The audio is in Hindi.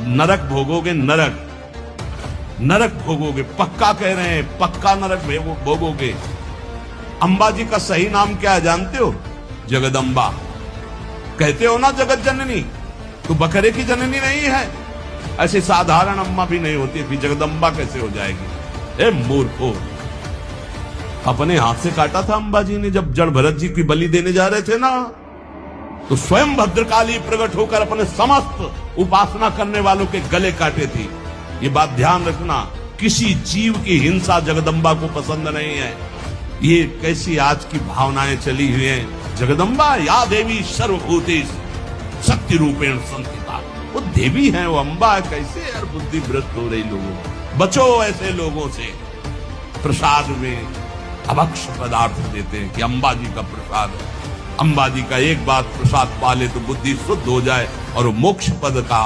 नरक भोगोगे, नरक नरक भोगोगे, पक्का कह रहे हैं, पक्का नरक भोगोगे। अंबा जी का सही नाम क्या है जानते हो? जगदम्बा। कहते हो ना जगत जननी, तो बकरे की जननी नहीं है। ऐसे साधारण अम्मा भी नहीं होती थी, जगदम्बा कैसे हो जाएगी? ए मूर्खो, अपने हाथ से काटा था अंबा जी ने जब जड़ भरत जी की बलि देने जा रहे थे ना, तो स्वयं भद्रकाली प्रकट होकर अपने समस्त उपासना करने वालों के गले काटे थी। ये बात ध्यान रखना, किसी जीव की हिंसा जगदम्बा को पसंद नहीं है। ये कैसी आज की भावनाएं चली हुई हैं। जगदम्बा या देवी सर्वभूतेषु शक्ति रूपेण संस्थिता, वो देवी है, वो अम्बा है। कैसे यार बुद्धि भ्रष्ट हो रही लोगों, बचो ऐसे लोगों से। प्रसाद में अभक्ष पदार्थ देते हैं कि अंबा जी का प्रसाद है। अंबा जी का एक बार प्रसाद पा ले तो बुद्धि शुद्ध हो जाए और वो मोक्ष पद का